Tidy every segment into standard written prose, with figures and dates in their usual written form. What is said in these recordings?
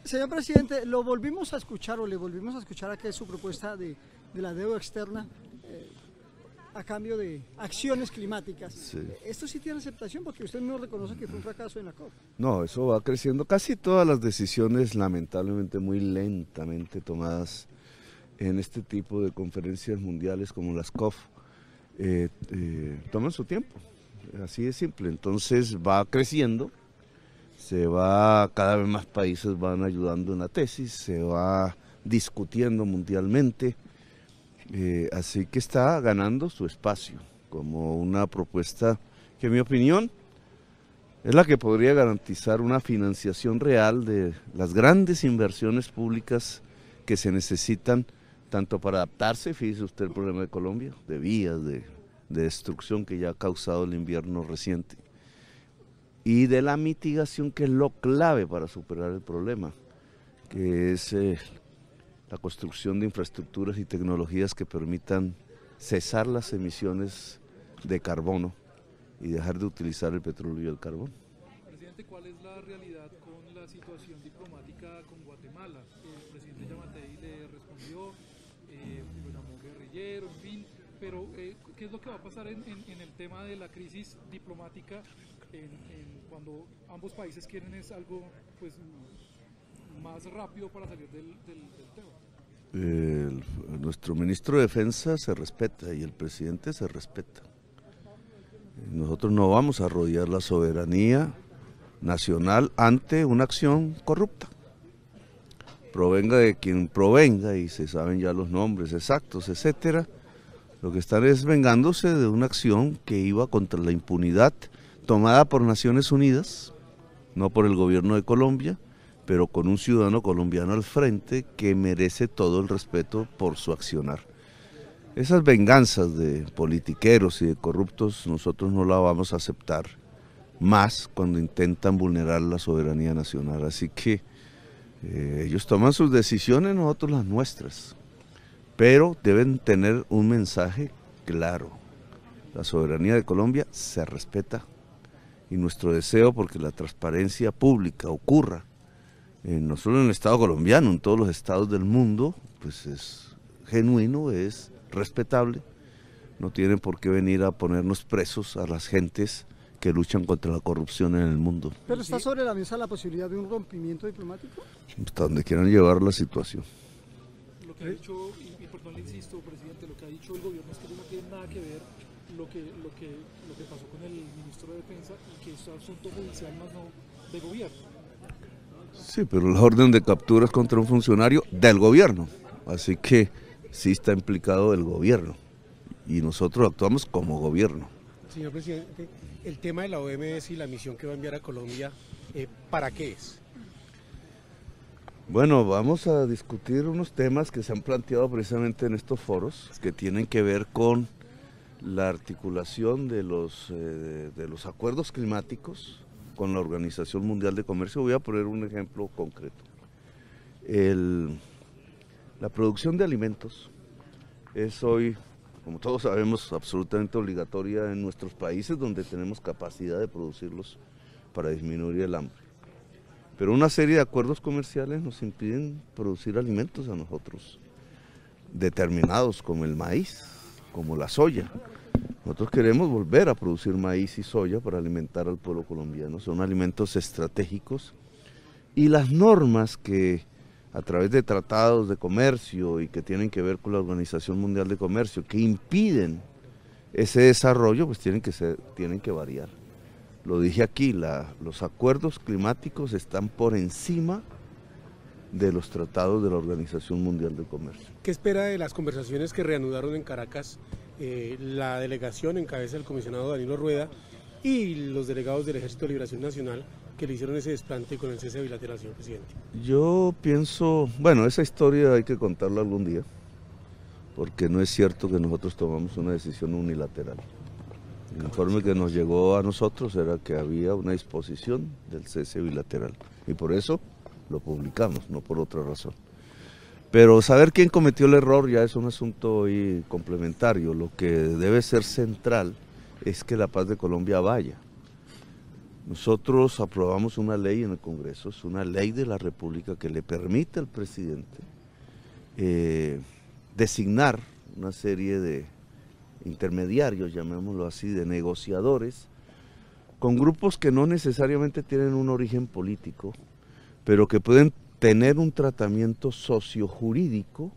Señor presidente, lo volvimos a escuchar o le volvimos a escuchar a que es su propuesta de la deuda externa a cambio de acciones climáticas. Sí. ¿Esto sí tiene aceptación? Porque usted no reconoce que fue un fracaso en la COP. No, eso va creciendo. Casi todas las decisiones, lamentablemente muy lentamente tomadas en este tipo de conferencias mundiales como las COP, toman su tiempo. Así de simple. Entonces va creciendo, cada vez más países van ayudando en la tesis, se va discutiendo mundialmente. Así que está ganando su espacio como una propuesta que en mi opinión es la que podría garantizar una financiación real de las grandes inversiones públicas que se necesitan tanto para adaptarse, fíjese usted el problema de Colombia, de vías, de destrucción que ya ha causado el invierno reciente, y de la mitigación, que es lo clave para superar el problema, que es la construcción de infraestructuras y tecnologías que permitan cesar las emisiones de carbono y dejar de utilizar el petróleo y el carbón. Presidente, ¿cuál es la realidad con la situación diplomática con Guatemala? El presidente Yamatei le respondió, lo llamó guerrillero, en fin, pero ¿qué es lo que va a pasar en el tema de la crisis diplomática cuando ambos países quieren es algo pues más rápido para salir del tema? Nuestro ministro de Defensa se respeta y el presidente se respeta. Nosotros no vamos a arrodillar la soberanía nacional ante una acción corrupta. Provenga de quien provenga, y se saben ya los nombres exactos, etcétera, lo que están es vengándose de una acción que iba contra la impunidad tomada por Naciones Unidas, no por el gobierno de Colombia, pero con un ciudadano colombiano al frente que merece todo el respeto por su accionar. Esas venganzas de politiqueros y de corruptos nosotros no la vamos a aceptar más cuando intentan vulnerar la soberanía nacional. Así que ellos toman sus decisiones, nosotros las nuestras, pero deben tener un mensaje claro. La soberanía de Colombia se respeta y nuestro deseo porque la transparencia pública ocurra, no solo en el Estado colombiano, en todos los estados del mundo, pues es genuino, es respetable. No tienen por qué venir a ponernos presos a las gentes que luchan contra la corrupción en el mundo. ¿Pero está sobre la mesa la posibilidad de un rompimiento diplomático? Hasta donde quieran llevar la situación. Lo que ha dicho, y perdón le insisto, presidente, lo que ha dicho el gobierno es que no tiene nada que ver lo que pasó con el ministro de Defensa y que es asunto judicial más no de gobierno. Sí, pero la orden de captura es contra un funcionario del gobierno, así que sí está implicado el gobierno y nosotros actuamos como gobierno. Señor presidente, el tema de la OMS y la misión que va a enviar a Colombia, ¿para qué es? Bueno, vamos a discutir unos temas que se han planteado precisamente en estos foros, que tienen que ver con la articulación de los acuerdos climáticos con la Organización Mundial de Comercio. Voy a poner un ejemplo concreto. La producción de alimentos es hoy, como todos sabemos, absolutamente obligatoria en nuestros países donde tenemos capacidad de producirlos para disminuir el hambre. Pero una serie de acuerdos comerciales nos impiden producir alimentos a nosotros, determinados como el maíz, como la soya. Nosotros queremos volver a producir maíz y soya para alimentar al pueblo colombiano. Son alimentos estratégicos y las normas que a través de tratados de comercio y que tienen que ver con la Organización Mundial de Comercio, que impiden ese desarrollo, pues tienen que variar. Lo dije aquí, los acuerdos climáticos están por encima de los tratados de la Organización Mundial de Comercio. ¿Qué espera de las conversaciones que reanudaron en Caracas la delegación en cabeza del comisionado Danilo Rueda y los delegados del Ejército de Liberación Nacional que le hicieron ese desplante con el cese bilateral, señor presidente? Yo pienso, bueno, esa historia hay que contarla algún día, porque no es cierto que nosotros tomamos una decisión unilateral. El informe que nos llegó a nosotros era que había una disposición del cese bilateral y por eso lo publicamos, no por otra razón. Pero saber quién cometió el error ya es un asunto hoy complementario. Lo que debe ser central es que la paz de Colombia vaya. Nosotros aprobamos una ley en el Congreso, es una ley de la República que le permite al presidente designar una serie de intermediarios, llamémoslo así, de negociadores, con grupos que no necesariamente tienen un origen político, pero que pueden tener un tratamiento sociojurídico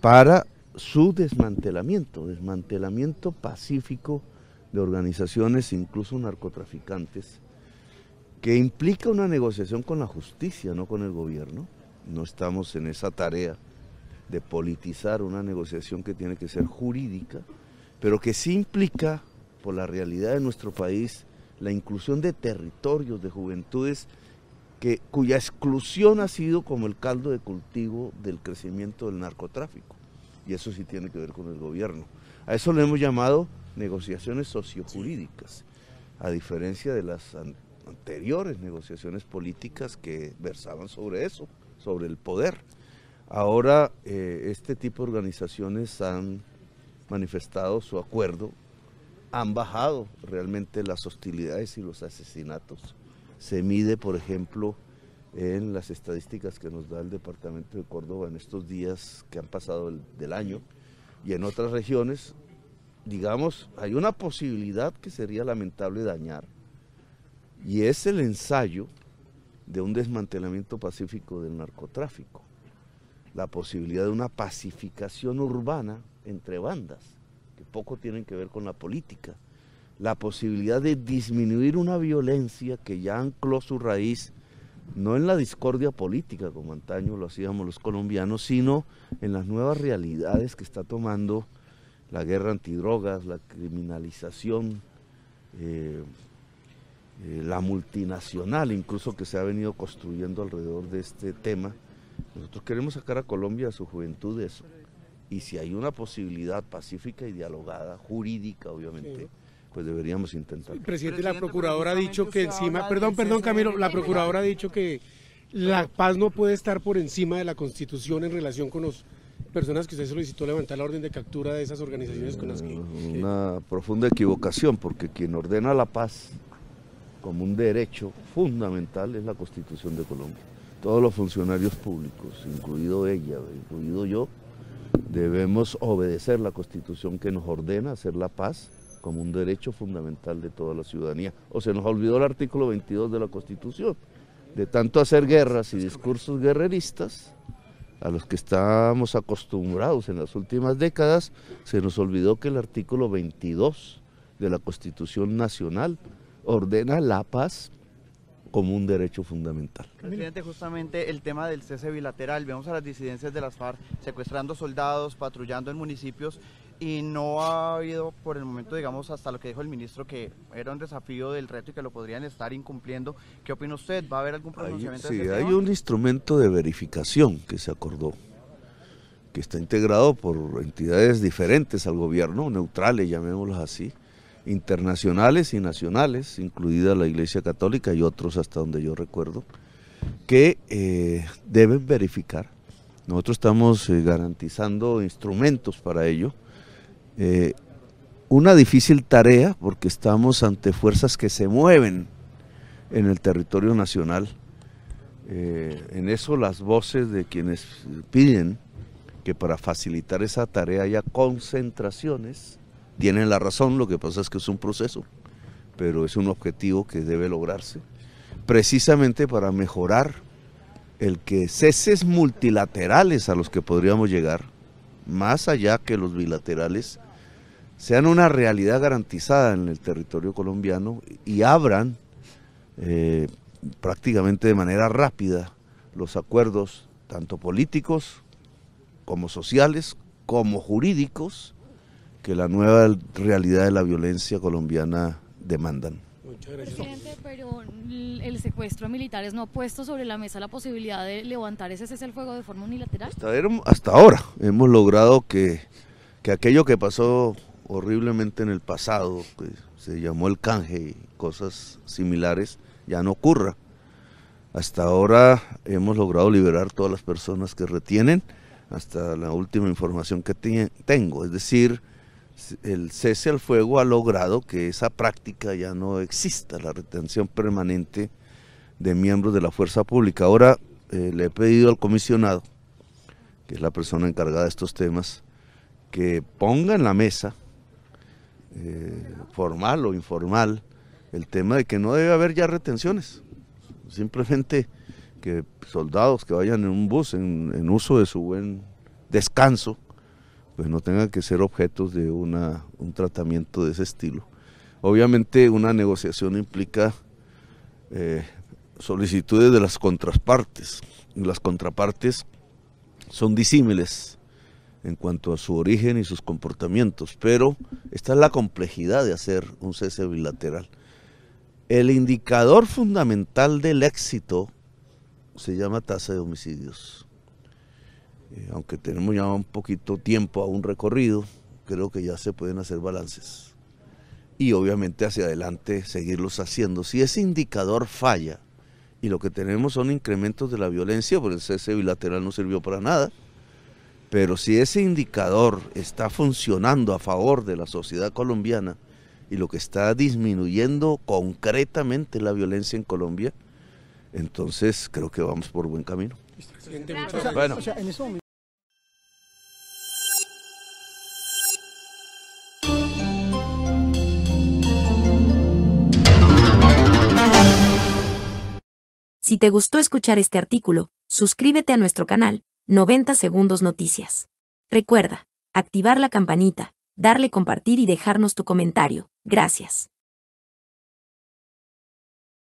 para su desmantelamiento pacífico de organizaciones, incluso narcotraficantes, que implica una negociación con la justicia, no con el gobierno. No estamos en esa tarea de politizar una negociación que tiene que ser jurídica, pero que sí implica, por la realidad de nuestro país, la inclusión de territorios, de juventudes, cuya exclusión ha sido como el caldo de cultivo del crecimiento del narcotráfico. Y eso sí tiene que ver con el gobierno. A eso le hemos llamado negociaciones sociojurídicas, a diferencia de las anteriores negociaciones políticas que versaban sobre eso, sobre el poder. Ahora este tipo de organizaciones han manifestado su acuerdo, han bajado realmente las hostilidades y los asesinatos. Se mide, por ejemplo, en las estadísticas que nos da el departamento de Córdoba en estos días que han pasado del año, y en otras regiones, digamos, hay una posibilidad que sería lamentable dañar, y es el ensayo de un desmantelamiento pacífico del narcotráfico, la posibilidad de una pacificación urbana entre bandas, que poco tienen que ver con la política, la posibilidad de disminuir una violencia que ya ancló su raíz no en la discordia política como antaño lo hacíamos los colombianos, sino en las nuevas realidades que está tomando la guerra antidrogas, la criminalización, la multinacional incluso que se ha venido construyendo alrededor de este tema. Nosotros queremos sacar a Colombia de su juventud de eso, y si hay una posibilidad pacífica y dialogada, jurídica obviamente, sí, pues deberíamos intentarlo. Presidente, la procuradora ha dicho que encima, perdón Camilo, la procuradora ha dicho que la paz no puede estar por encima de la Constitución en relación con las personas que usted solicitó levantar la orden de captura de esas organizaciones con las que... Una profunda equivocación, porque quien ordena la paz como un derecho fundamental es la Constitución de Colombia. Todos los funcionarios públicos, incluido ella, incluido yo, debemos obedecer la Constitución que nos ordena hacer la paz como un derecho fundamental de toda la ciudadanía. O se nos olvidó el artículo 22 de la Constitución. De tanto hacer guerras y discursos guerreristas, a los que estábamos acostumbrados en las últimas décadas, se nos olvidó que el artículo 22 de la Constitución Nacional ordena la paz como un derecho fundamental. Presidente, justamente el tema del cese bilateral, vemos a las disidencias de las FARC secuestrando soldados, patrullando en municipios, y no ha habido por el momento, digamos, hasta lo que dijo el ministro, que era un desafío del reto y que lo podrían estar incumpliendo. ¿Qué opina usted? ¿Va a haber algún pronunciamiento? Sí, hay un instrumento de verificación que se acordó, que está integrado por entidades diferentes al gobierno, neutrales, llamémoslas así, internacionales y nacionales, incluida la Iglesia Católica y otros hasta donde yo recuerdo, que deben verificar. Nosotros estamos garantizando instrumentos para ello. Una difícil tarea porque estamos ante fuerzas que se mueven en el territorio nacional. En eso las voces de quienes piden que para facilitar esa tarea haya concentraciones tienen la razón. Lo que pasa es que es un proceso, pero es un objetivo que debe lograrse precisamente para mejorar el que ceses multilaterales a los que podríamos llegar, más allá que los bilaterales, sean una realidad garantizada en el territorio colombiano y abran prácticamente de manera rápida los acuerdos, tanto políticos como sociales, como jurídicos, que la nueva realidad de la violencia colombiana demandan. Muchas gracias. Presidente, pero el secuestro de militares no ha puesto sobre la mesa la posibilidad de levantar ese cese al fuego de forma unilateral. Hasta ahora hemos logrado que aquello que pasó horriblemente en el pasado, que se llamó el canje y cosas similares, ya no ocurra. Hasta ahora hemos logrado liberar todas las personas que retienen, hasta la última información que tengo, es decir, el cese al fuego ha logrado que esa práctica ya no exista, la retención permanente de miembros de la fuerza pública. Ahora le he pedido al comisionado, que es la persona encargada de estos temas, que ponga en la mesa, formal o informal, el tema de que no debe haber ya retenciones. Simplemente que soldados que vayan en un bus en uso de su buen descanso, pues no tengan que ser objetos de un tratamiento de ese estilo. Obviamente una negociación implica solicitudes de las contrapartes, y las contrapartes son disímiles en cuanto a su origen y sus comportamientos, pero esta es la complejidad de hacer un cese bilateral. El indicador fundamental del éxito se llama tasa de homicidios. Aunque tenemos ya un poquito tiempo aún recorrido, creo que ya se pueden hacer balances. Y obviamente hacia adelante seguirlos haciendo. Si ese indicador falla y lo que tenemos son incrementos de la violencia, pues el cese bilateral no sirvió para nada. Pero si ese indicador está funcionando a favor de la sociedad colombiana y lo que está disminuyendo concretamente la violencia en Colombia, entonces creo que vamos por buen camino. Bueno. O sea, en ese momento. Si te gustó escuchar este artículo, suscríbete a nuestro canal, 90 Segundos Noticias. Recuerda, activar la campanita, darle compartir y dejarnos tu comentario. Gracias.